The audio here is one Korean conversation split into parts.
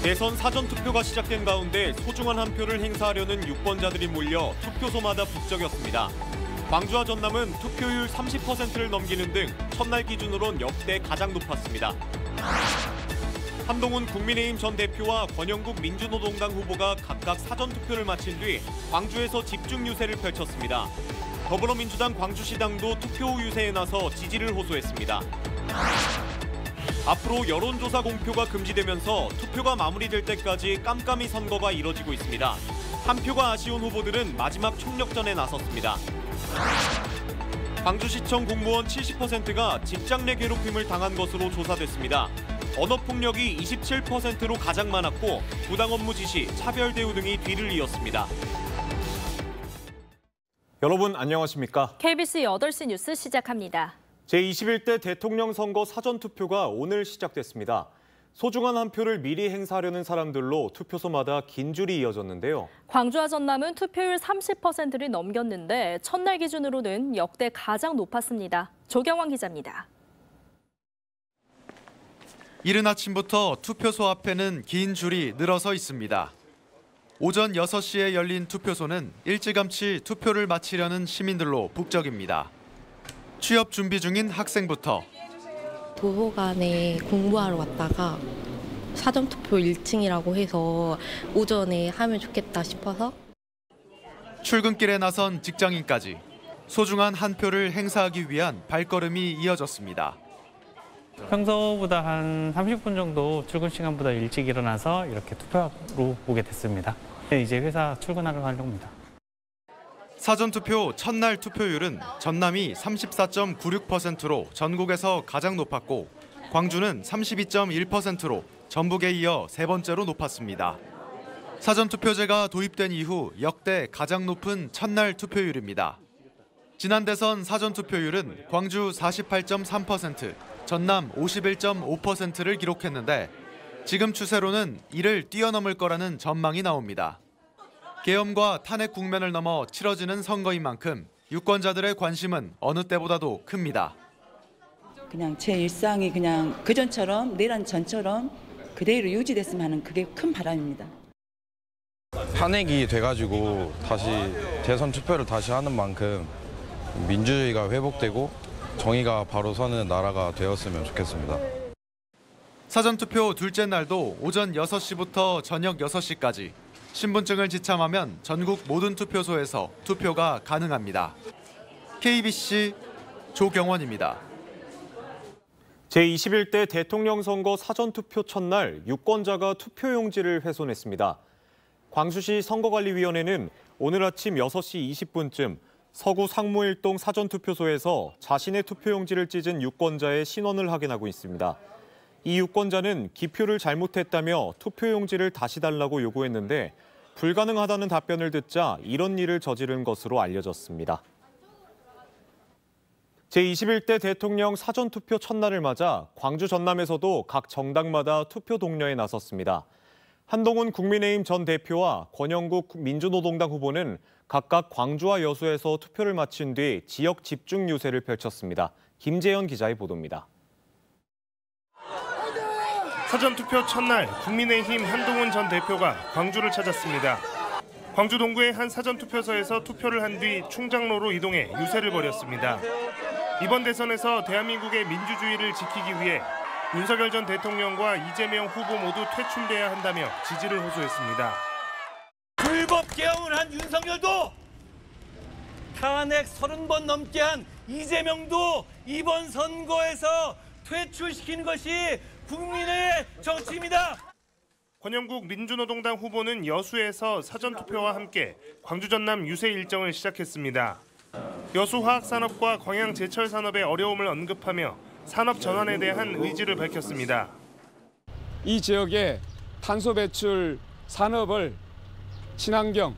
대선 사전투표가 시작된 가운데 소중한 한 표를 행사하려는 유권자들이 몰려 투표소마다 북적였습니다. 광주와 전남은 투표율 30%를 넘기는 등 첫날 기준으론 역대 가장 높았습니다. 한동훈 국민의힘 전 대표와 권영국 민주노동당 후보가 각각 사전투표를 마친 뒤 광주에서 집중 유세를 펼쳤습니다. 더불어민주당 광주시당도 투표 후 유세에 나서 지지를 호소했습니다. 앞으로 여론조사 공표가 금지되면서 투표가 마무리될 때까지 깜깜이 선거가 이뤄지고 있습니다. 한 표가 아쉬운 후보들은 마지막 총력전에 나섰습니다. 광주시청 공무원 70%가 직장 내 괴롭힘을 당한 것으로 조사됐습니다. 언어폭력이 27%로 가장 많았고 부당 업무 지시, 차별 대우 등이 뒤를 이었습니다. 여러분 안녕하십니까? KBS 8시 뉴스 시작합니다. 제21대 대통령 선거 사전투표가 오늘 시작됐습니다. 소중한 한 표를 미리 행사하려는 사람들로 투표소마다 긴 줄이 이어졌는데요. 광주와 전남은 투표율 30%를 넘겼는데 첫날 기준으로는 역대 가장 높았습니다. 조경원 기자입니다. 이른 아침부터 투표소 앞에는 긴 줄이 늘어서 있습니다. 오전 6시에 열린 투표소는 일찌감치 투표를 마치려는 시민들로 북적입니다. 취업 준비 중인 학생부터 도서관에 공부하러 왔다가 사전투표 1층이라고 해서 오전에 하면 좋겠다 싶어서 출근길에 나선 직장인까지 소중한 한 표를 행사하기 위한 발걸음이 이어졌습니다. 평소보다 한 30분 정도 출근 시간보다 일찍 일어나서 이렇게 투표하러 오게 됐습니다. 이제 회사 출근하러 가려고 합니다. 사전투표 첫날 투표율은 전남이 34.96%로 전국에서 가장 높았고 광주는 32.1%로 전북에 이어 세 번째로 높았습니다. 사전투표제가 도입된 이후 역대 가장 높은 첫날 투표율입니다. 지난 대선 사전투표율은 광주 48.3%, 전남 51.5%를 기록했는데 지금 추세로는 이를 뛰어넘을 거라는 전망이 나옵니다. 계엄과 탄핵 국면을 넘어 치러지는 선거인 만큼 유권자들의 관심은 어느 때보다도 큽니다. 그냥 제 일상이 그냥 그전처럼 내란 전처럼 그대로 유지됐으면 하는 그게 큰 바람입니다. 탄핵이 돼가지고 다시 대선 투표를 다시 하는 만큼 민주주의가 회복되고 정의가 바로 서는 나라가 되었으면 좋겠습니다. 사전투표 둘째 날도 오전 6시부터 저녁 6시까지 신분증을 지참하면 전국 모든 투표소에서 투표가 가능합니다. KBC 조경원입니다. 제21대 대통령 선거 사전투표 첫날 유권자가 투표용지를 훼손했습니다. 광주시 선거관리위원회는 오늘 아침 6시 20분쯤 서구 상무일동 사전투표소에서 자신의 투표용지를 찢은 유권자의 신원을 확인하고 있습니다. 이 유권자는 기표를 잘못했다며 투표용지를 다시 달라고 요구했는데 불가능하다는 답변을 듣자 이런 일을 저지른 것으로 알려졌습니다. 제21대 대통령 사전투표 첫날을 맞아 광주 전남에서도 각 정당마다 투표 독려에 나섰습니다. 한동훈 국민의힘 전 대표와 권영국 민주노동당 후보는 각각 광주와 여수에서 투표를 마친 뒤 지역 집중 유세를 펼쳤습니다. 김재현 기자의 보도입니다. 사전투표 첫날 국민의힘 한동훈 전 대표가 광주를 찾았습니다. 광주 동구의 한 사전투표소에서 투표를 한 뒤 충장로로 이동해 유세를 벌였습니다. 이번 대선에서 대한민국의 민주주의를 지키기 위해 윤석열 전 대통령과 이재명 후보 모두 퇴출돼야 한다며 지지를 호소했습니다. 불법 개헌을 한 윤석열도 탄핵 30번 넘게 한 이재명도 이번 선거에서 퇴출시키는 것이 국민의 정치입니다. 권영국 민주노동당 후보는 여수에서 사전투표와 함께 광주 전남 유세 일정을 시작했습니다. 여수 화학산업과 광양 제철산업의 어려움을 언급하며 산업 전환에 대한 의지를 밝혔습니다. 이 지역의 탄소 배출 산업을 친환경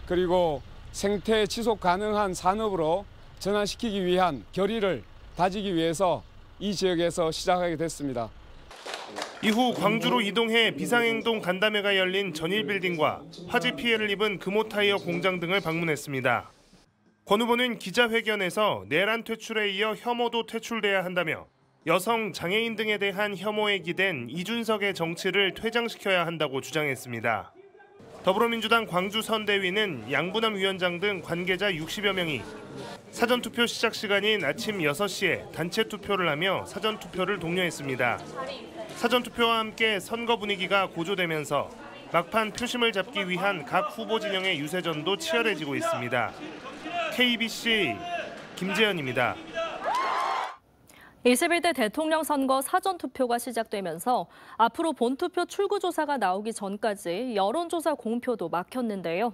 그리고 생태 지속 가능한 산업으로 전환시키기 위한 결의를 다지기 위해서 이 지역에서 시작하게 됐습니다. 이후 광주로 이동해 비상행동 간담회가 열린 전일빌딩과 화재 피해를 입은 금호타이어 공장 등을 방문했습니다. 권 후보는 기자회견에서 내란 퇴출에 이어 혐오도 퇴출돼야 한다며 여성, 장애인 등에 대한 혐오에 기댄 이준석의 정치를 퇴장시켜야 한다고 주장했습니다. 더불어민주당 광주 선대위는 양부남 위원장 등 관계자 60여 명이 사전투표 시작 시간인 아침 6시에 단체 투표를 하며 사전투표를 독려했습니다. 사전투표와 함께 선거 분위기가 고조되면서 막판 표심을 잡기 위한 각 후보 진영의 유세전도 치열해지고 있습니다. KBC 김재현입니다. 21대 대통령 선거 사전투표가 시작되면서 앞으로 본투표 출구조사가 나오기 전까지 여론조사 공표도 막혔는데요.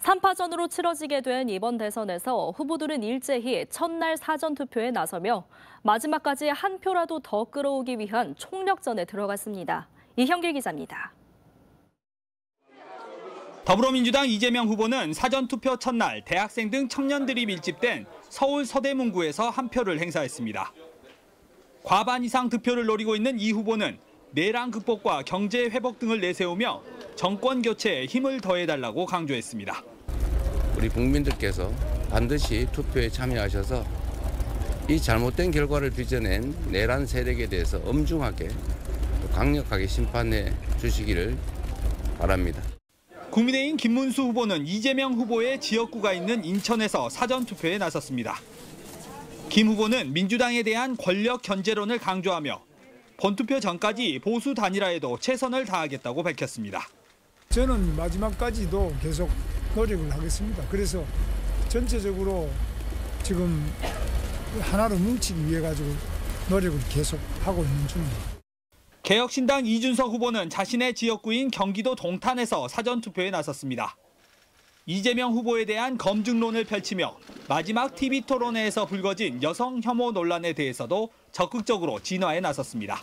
3파전으로 치러지게 된 이번 대선에서 후보들은 일제히 첫날 사전투표에 나서며 마지막까지 한 표라도 더 끌어오기 위한 총력전에 들어갔습니다. 이형길 기자입니다. 더불어민주당 이재명 후보는 사전투표 첫날 대학생 등 청년들이 밀집된 서울 서대문구에서 한 표를 행사했습니다. 과반 이상 득표를 노리고 있는 이 후보는 내란 극복과 경제 회복 등을 내세우며 정권 교체에 힘을 더해달라고 강조했습니다. 우리 국민들께서 반드시 투표에 참여하셔서 이 잘못된 결과를 빚어낸 내란 세력에 대해서 엄중하게 강력하게 심판해 주시기를 바랍니다. 국민의힘 김문수 후보는 이재명 후보의 지역구가 있는 인천에서 사전투표에 나섰습니다. 김 후보는 민주당에 대한 권력 견제론을 강조하며 본투표 전까지 보수 단일화에도 최선을 다하겠다고 밝혔습니다. 저는 마지막까지도 계속 노력을 하겠습니다. 그래서 전체적으로 지금 하나로 뭉치기 위해 가지고 노력을 계속 하고 있는 중입니다. 개혁신당 이준석 후보는 자신의 지역구인 경기도 동탄에서 사전투표에 나섰습니다. 이재명 후보에 대한 검증론을 펼치며 마지막 TV토론회에서 불거진 여성 혐오 논란에 대해서도 적극적으로 진화에 나섰습니다.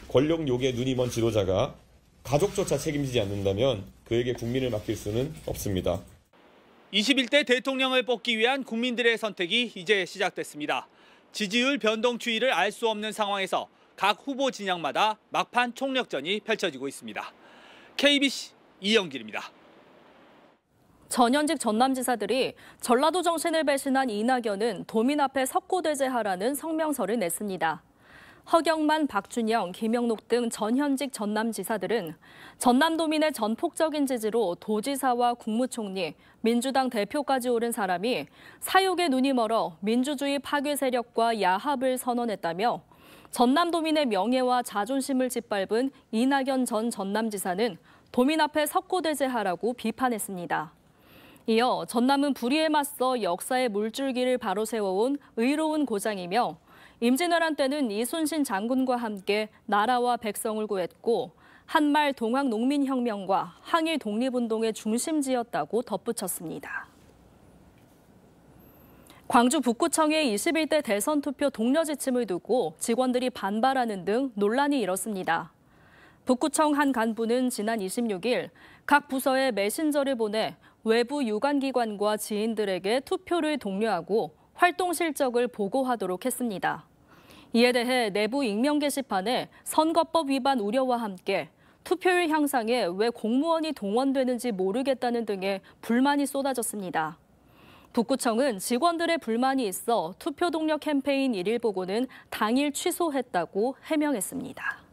권력 욕에 눈이 먼 지도자가 가족조차 책임지지 않는다면 그에게 국민을 맡길 수는 없습니다. 21대 대통령을 뽑기 위한 국민들의 선택이 이제 시작됐습니다. 지지율 변동 추이를 알 수 없는 상황에서 각 후보 진영마다 막판 총력전이 펼쳐지고 있습니다. KBC 이영길입니다. 전현직 전남지사들이 전라도 정신을 배신한 이낙연은 도민 앞에 석고대죄하라는 성명서를 냈습니다. 허경만, 박준영, 김영록 등 전현직 전남지사들은 전남도민의 전폭적인 지지로 도지사와 국무총리, 민주당 대표까지 오른 사람이 사욕에 눈이 멀어 민주주의 파괴 세력과 야합을 선언했다며 전남도민의 명예와 자존심을 짓밟은 이낙연 전 전남지사는 도민 앞에 석고대죄하라고 비판했습니다. 이어 전남은 불의에 맞서 역사의 물줄기를 바로 세워온 의로운 고장이며 임진왜란 때는 이순신 장군과 함께 나라와 백성을 구했고 한말 동학 농민혁명과 항일 독립운동의 중심지였다고 덧붙였습니다. 광주 북구청의 21대 대선 투표 독려 지침을 두고 직원들이 반발하는 등 논란이 일었습니다. 북구청 한 간부는 지난 26일 각 부서에 메신저를 보내 외부 유관기관과 지인들에게 투표를 독려하고 활동 실적을 보고하도록 했습니다. 이에 대해 내부 익명 게시판에 선거법 위반 우려와 함께 투표율 향상에 왜 공무원이 동원되는지 모르겠다는 등의 불만이 쏟아졌습니다. 북구청은 직원들의 불만이 있어 투표 독려 캠페인 1일 보고는 당일 취소했다고 해명했습니다.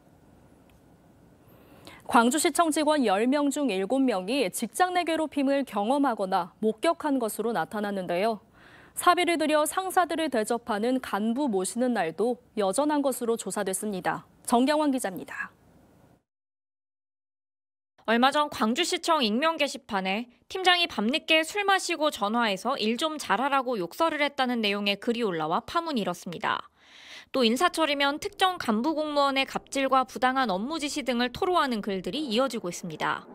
광주시청 직원 10명 중 7명이 직장 내 괴롭힘을 경험하거나 목격한 것으로 나타났는데요. 사비를 들여 상사들을 대접하는 간부 모시는 날도 여전한 것으로 조사됐습니다. 정경환 기자입니다. 얼마 전 광주시청 익명 게시판에 팀장이 밤늦게 술 마시고 전화해서 일 좀 잘하라고 욕설을 했다는 내용의 글이 올라와 파문이 일었습니다. 또 인사철이면 특정 간부 공무원의 갑질과 부당한 업무 지시 등을 토로하는 글들이 이어지고 있습니다.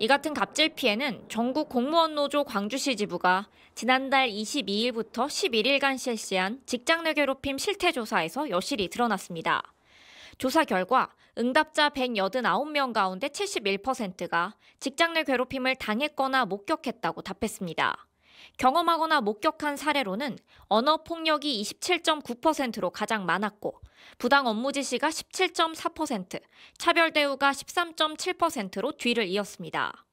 이 같은 갑질 피해는 전국 공무원 노조 광주시 지부가 지난달 22일부터 11일간 실시한 직장 내 괴롭힘 실태 조사에서 여실히 드러났습니다. 조사 결과 응답자 189명 가운데 71%가 직장 내 괴롭힘을 당했거나 목격했다고 답했습니다. 경험하거나 목격한 사례로는 언어폭력이 27.9%로 가장 많았고 부당 업무 지시가 17.4%, 차별 대우가 13.7%로 뒤를 이었습니다.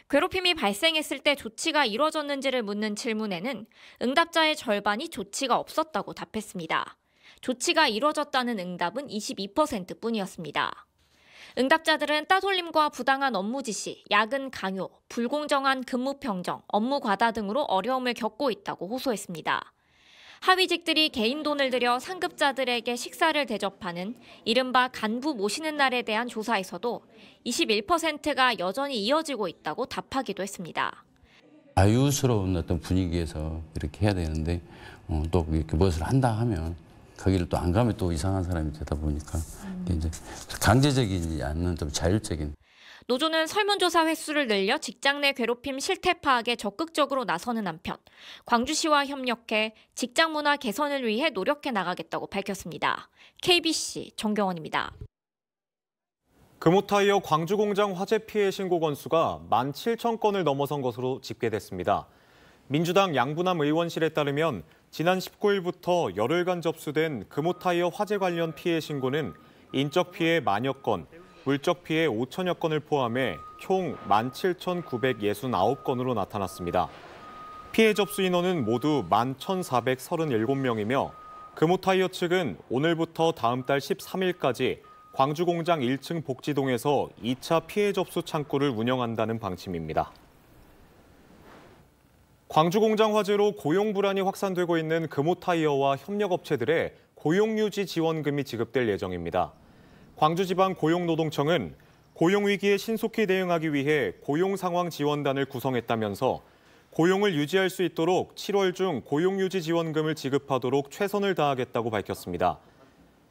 괴롭힘이 발생했을 때 조치가 이뤄졌는지를 묻는 질문에는 응답자의 절반이 조치가 없었다고 답했습니다. 조치가 이뤄졌다는 응답은 22%뿐이었습니다. 응답자들은 따돌림과 부당한 업무 지시, 야근 강요, 불공정한 근무 평정, 업무 과다 등으로 어려움을 겪고 있다고 호소했습니다. 하위직들이 개인 돈을 들여 상급자들에게 식사를 대접하는 이른바 간부 모시는 날에 대한 조사에서도 21%가 여전히 이어지고 있다고 답하기도 했습니다. 자유스러운 어떤 분위기에서 이렇게 해야 되는데 또 이렇게 무엇을 한다 하면 거기를 또 안 가면 또 이상한 사람이 되다 보니까 이제 강제적이지 않는 좀 자율적인. 노조는 설문조사 횟수를 늘려 직장 내 괴롭힘 실태 파악에 적극적으로 나서는 한편 광주시와 협력해 직장 문화 개선을 위해 노력해 나가겠다고 밝혔습니다. KBC 정경원입니다. 금호타이어 광주공장 화재 피해 신고 건수가 17,000건을 넘어선 것으로 집계됐습니다. 민주당 양부남 의원실에 따르면 지난 19일부터 열흘간 접수된 금호타이어 화재 관련 피해 신고는 인적 피해 만여 건, 물적 피해 5천여 건을 포함해 총 17,969건으로 나타났습니다. 피해 접수 인원은 모두 11,437명이며 금호타이어 측은 오늘부터 다음 달 13일까지 광주공장 1층 복지동에서 2차 피해 접수 창구를 운영한다는 방침입니다. 광주공장 화재로 고용 불안이 확산되고 있는 금호타이어와 협력업체들의 고용유지 지원금이 지급될 예정입니다. 광주지방고용노동청은 고용위기에 신속히 대응하기 위해 고용상황지원단을 구성했다면서 고용을 유지할 수 있도록 7월 중 고용유지 지원금을 지급하도록 최선을 다하겠다고 밝혔습니다.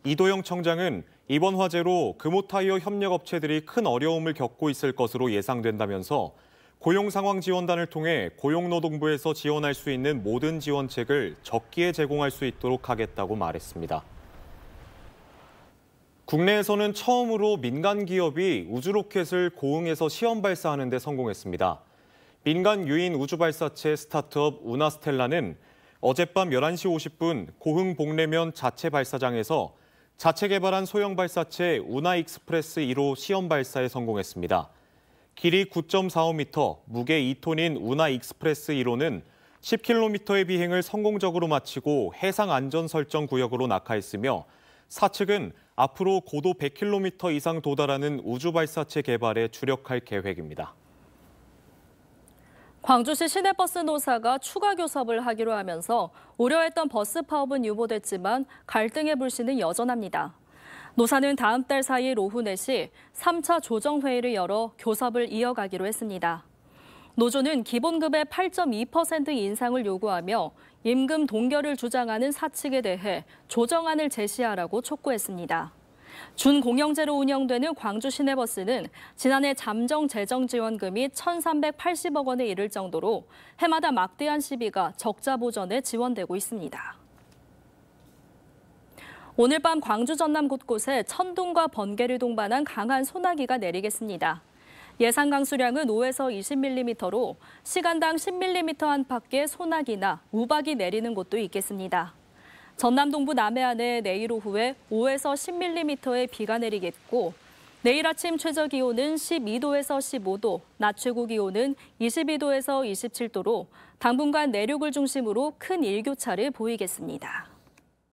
이도영 청장은 이번 화재로 금호타이어 협력업체들이 큰 어려움을 겪고 있을 것으로 예상된다면서 고용상황지원단을 통해 고용노동부에서 지원할 수 있는 모든 지원책을 적기에 제공할 수 있도록 하겠다고 말했습니다. 국내에서는 처음으로 민간 기업이 우주로켓을 고흥에서 시험 발사하는 데 성공했습니다. 민간 유인 우주발사체 스타트업 우나스텔라는 어젯밤 11시 50분 고흥 복내면 자체 발사장에서 자체 개발한 소형 발사체 우나익스프레스 1호 시험 발사에 성공했습니다. 길이 9.45m, 무게 2톤인 우나익스프레스 1호는 10km의 비행을 성공적으로 마치고 해상 안전 설정 구역으로 낙하했으며 사측은 앞으로 고도 100km 이상 도달하는 우주 발사체 개발에 주력할 계획입니다. 광주시 시내버스 노사가 추가 교섭을 하기로 하면서 우려했던 버스 파업은 유보됐지만 갈등의 불씨는 여전합니다. 노사는 다음 달 4일 오후 4시 3차 조정회의를 열어 교섭을 이어가기로 했습니다. 노조는 기본급의 8.2% 인상을 요구하며 임금 동결을 주장하는 사측에 대해 조정안을 제시하라고 촉구했습니다. 준공영제로 운영되는 광주 시내버스는 지난해 잠정 재정 지원금이 1,380억 원에 이를 정도로 해마다 막대한 시비가 적자 보전에 지원되고 있습니다. 오늘 밤 광주 전남 곳곳에 천둥과 번개를 동반한 강한 소나기가 내리겠습니다. 예상 강수량은 5에서 20mm로 시간당 10mm 안팎의 소나기나 우박이 내리는 곳도 있겠습니다. 전남 동부 남해안에 내일 오후에 5에서 10mm의 비가 내리겠고 내일 아침 최저 기온은 12도에서 15도, 낮 최고 기온은 22도에서 27도로 당분간 내륙을 중심으로 큰 일교차를 보이겠습니다.